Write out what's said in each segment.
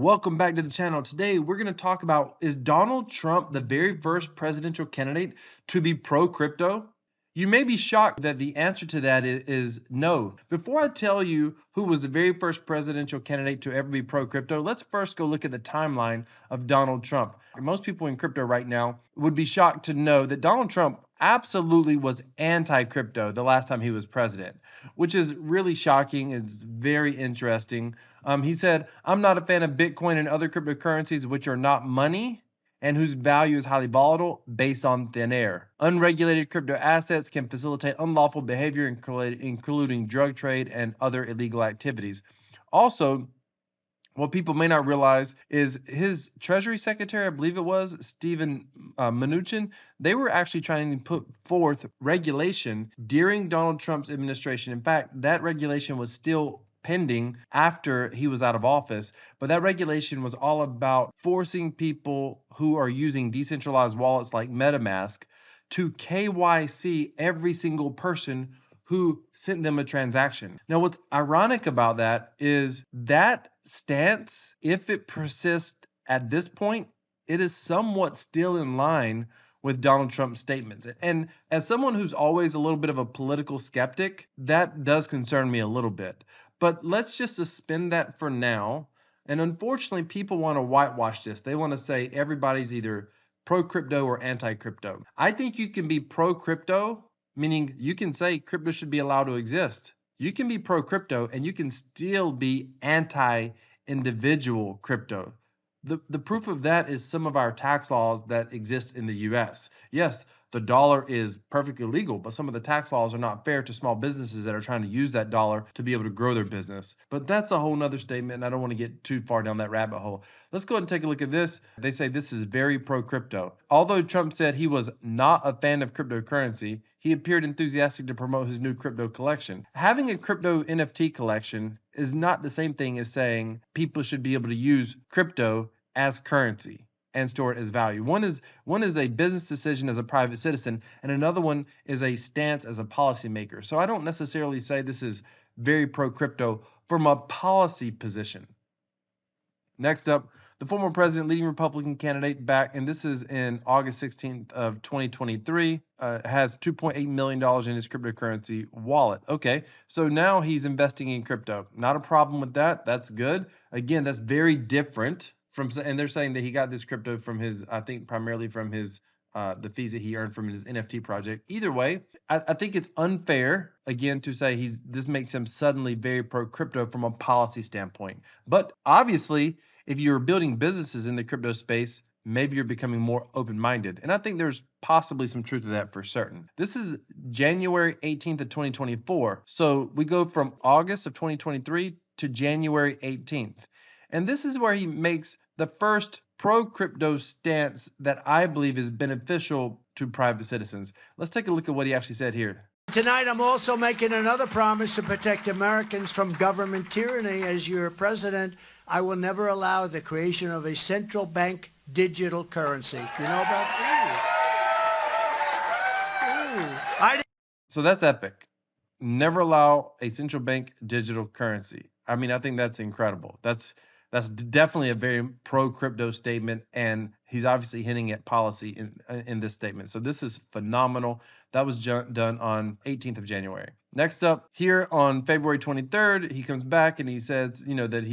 Welcome back to the channel. Today we're going to talk about, is Donald Trump the very first presidential candidate to be pro-crypto? You may be shocked that the answer to that is no. Before I tell you who was the very first presidential candidate to ever be pro-crypto, let's first go look at the timeline of Donald Trump. Most people in crypto right now would be shocked to know that Donald Trump absolutely was anti-crypto the last time he was president, which is really shocking. It's very interesting. He said, "I'm not a fan of Bitcoin and other cryptocurrencies which are not money and whose value is highly volatile based on thin air. Unregulated crypto assets can facilitate unlawful behavior, including drug trade and other illegal activities." Also, what people may not realize is his Treasury Secretary, I believe it was, Steven Mnuchin, they were actually trying to put forth regulation during Donald Trump's administration. In fact, that regulation was still pending after he was out of office, but that regulation was all about forcing people who are using decentralized wallets like MetaMask to KYC every single person who sent them a transaction. Now, what's ironic about that is that stance, if it persists at this point, it is somewhat still in line with Donald Trump's statements. And as someone who's always a little bit of a political skeptic, that does concern me a little bit. But let's just suspend that for now. And unfortunately, people want to whitewash this. They want to say everybody's either pro-crypto or anti-crypto. I think you can be pro-crypto, meaning you can say crypto should be allowed to exist. You can be pro-crypto and you can still be anti-individual crypto. The proof of that is some of our tax laws that exist in the US. Yes, the dollar is perfectly legal, but some of the tax laws are not fair to small businesses that are trying to use that dollar to be able to grow their business. But that's a whole nother statement, and I don't want to get too far down that rabbit hole. Let's go ahead and take a look at this. They say this is very pro-crypto. Although Trump said he was not a fan of cryptocurrency, he appeared enthusiastic to promote his new crypto collection. Having a crypto NFT collection is not the same thing as saying people should be able to use crypto as currency and store it as value. One is a business decision as a private citizen, and another one is a stance as a policymaker. So I don't necessarily say this is very pro-crypto from a policy position. Next up, the former president, leading Republican candidate back, and this is in August 16th of 2023, has $2.8 million in his cryptocurrency wallet. Okay, so now he's investing in crypto. Not a problem with that. That's good. Again, that's very different from, and they're saying that he got this crypto from his, I think primarily from his, the fees that he earned from his NFT project. Either way, I think it's unfair, again, to say this makes him suddenly very pro-crypto from a policy standpoint. But obviously, if you're building businesses in the crypto space, maybe you're becoming more open-minded. And I think there's possibly some truth to that for certain. This is January 18th of 2024. So we go from August of 2023 to January 18th. And this is where he makes the first pro-crypto stance that I believe is beneficial to private citizens. Let's take a look at what he actually said here. Tonight, I'm also making another promise to protect Americans from government tyranny. As your president, I will never allow the creation of a central bank digital currency. You know about that? So that's epic. Never allow a central bank digital currency. I mean, I think that's incredible. That's definitely a very pro-crypto statement, and he's obviously hinting at policy in this statement. So this is phenomenal. That was done on 18th of January. Next up, here on February 23rd, he comes back and he says, you know, that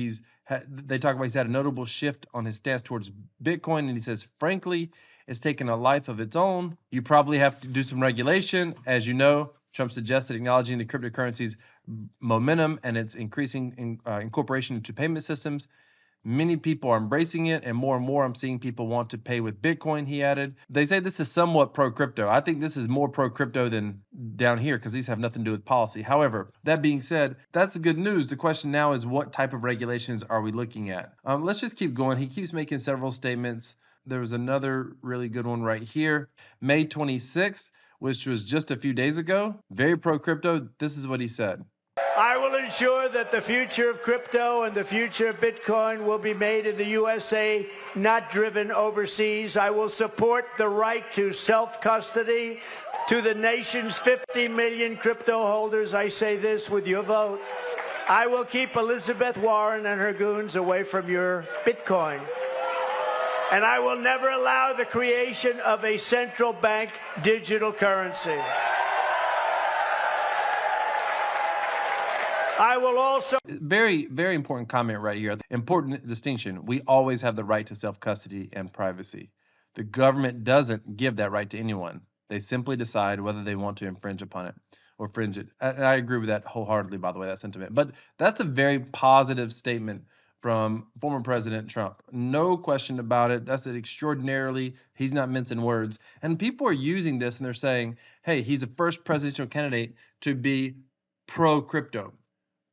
they talk about he's had a notable shift on his stance towards Bitcoin, and he says, frankly, it's taken a life of its own. You probably have to do some regulation. As you know, Trump suggested acknowledging the cryptocurrency's momentum and its increasing incorporation into payment systems. Many people are embracing it, and more I'm seeing people want to pay with Bitcoin, he added. They say this is somewhat pro-crypto. I think this is more pro-crypto than down here because these have nothing to do with policy. However, that being said, that's good news. The question now is, what type of regulations are we looking at? Let's just keep going. He keeps making several statements. There was another really good one right here. May 26th, which was just a few days ago. Very pro-crypto. This is what he said. I will ensure that the future of crypto and the future of Bitcoin will be made in the USA, not driven overseas. I will support the right to self-custody to the nation's 50 million crypto holders. I say this with your vote. I will keep Elizabeth Warren and her goons away from your Bitcoin. And I will never allow the creation of a central bank digital currency. I will also... Very, very important comment right here. Important distinction. We always have the right to self-custody and privacy. The government doesn't give that right to anyone. They simply decide whether they want to infringe upon it or fringe it. And I agree with that wholeheartedly, by the way, that sentiment. But that's a very positive statement from former President Trump. No question about it. That's extraordinarily, he's not mincing words. And people are using this and they're saying, hey, he's the first presidential candidate to be pro-crypto.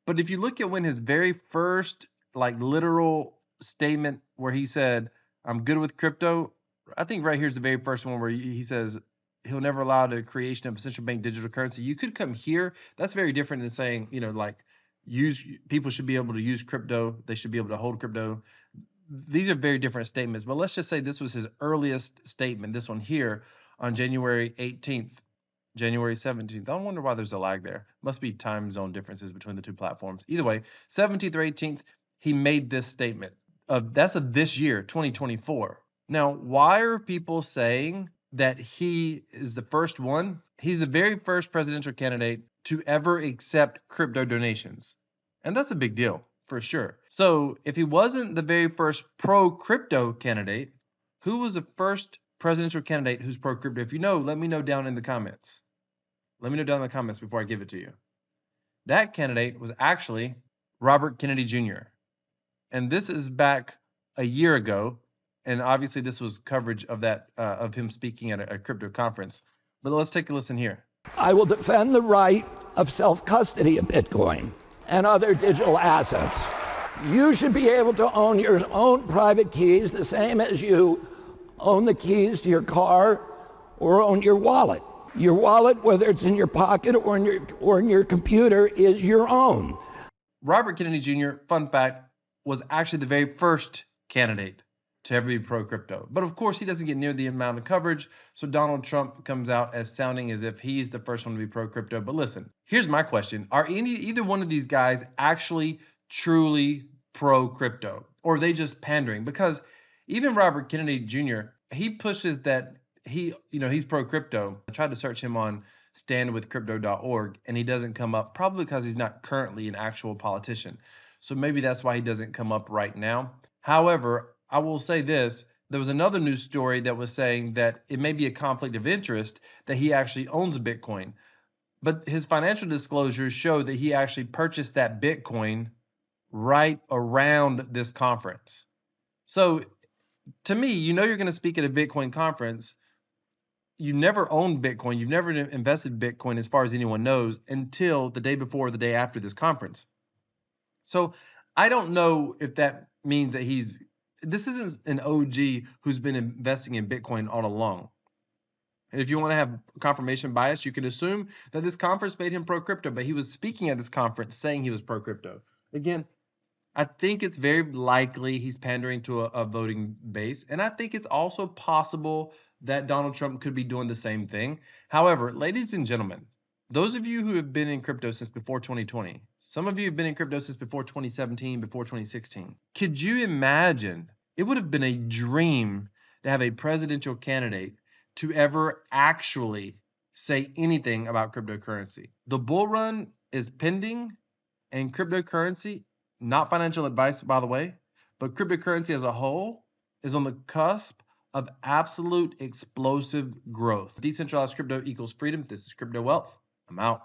But if you look at when his very first literal statement where he said, I'm good with crypto, I think right here's the very first one where he says he'll never allow the creation of a central bank digital currency. You could come here. That's very different than saying, people should be able to use crypto. They should be able to hold crypto. These are very different statements. But let's just say this was his earliest statement, this one here on January 18th. January 17th. I wonder why there's a lag there. Must be time zone differences between the two platforms. Either way, 17th or 18th, he made this statement. That's of this year, 2024. Now, why are people saying that he is the first one? He's the very first presidential candidate to ever accept crypto donations. And that's a big deal, for sure. So if he wasn't the very first pro-crypto candidate, who was the first presidential candidate who's pro-crypto? If you know, let me know down in the comments. Let me know down in the comments before I give it to you. That candidate was actually Robert Kennedy Jr. And this is back a year ago. And obviously this was coverage of that, of him speaking at a crypto conference. But let's take a listen here. I will defend the right of self-custody of Bitcoin and other digital assets. You should be able to own your own private keys the same as you own the keys to your car or own your wallet. Your wallet, whether it's in your pocket or in your computer, is your own. Robert Kennedy Jr., fun fact, was actually the very first candidate to ever be pro-crypto. But of course, he doesn't get near the amount of coverage, so Donald Trump comes out as sounding as if he's the first one to be pro-crypto. But listen, here's my question. Are either one of these guys actually truly pro-crypto? Or are they just pandering? Because even Robert Kennedy Jr., he pushes that he's pro-crypto. I tried to search him on standwithcrypto.org and he doesn't come up, probably because he's not currently an actual politician. So maybe that's why he doesn't come up right now. However, I will say this. There was another news story that was saying that it may be a conflict of interest that he actually owns Bitcoin. But his financial disclosures show that he actually purchased that Bitcoin right around this conference. So to me, you're going to speak at a Bitcoin conference. You never owned Bitcoin. You've never invested Bitcoin as far as anyone knows until the day before or the day after this conference. So I don't know if that means that this isn't an OG who's been investing in Bitcoin all along. And if you want to have confirmation bias, you can assume that this conference made him pro-crypto, but he was speaking at this conference saying he was pro-crypto. Again, I think it's very likely he's pandering to a voting base. And I think it's also possible that Donald Trump could be doing the same thing. However, ladies and gentlemen, those of you who have been in crypto since before 2020, some of you have been in crypto since before 2017, before 2016. Could you imagine? It would have been a dream to have a presidential candidate to ever actually say anything about cryptocurrency. The bull run is pending, and cryptocurrency, not financial advice, by the way, but cryptocurrency as a whole is on the cusp of absolute explosive growth. Decentralized crypto equals freedom. This is Crypto Wealth. I'm out.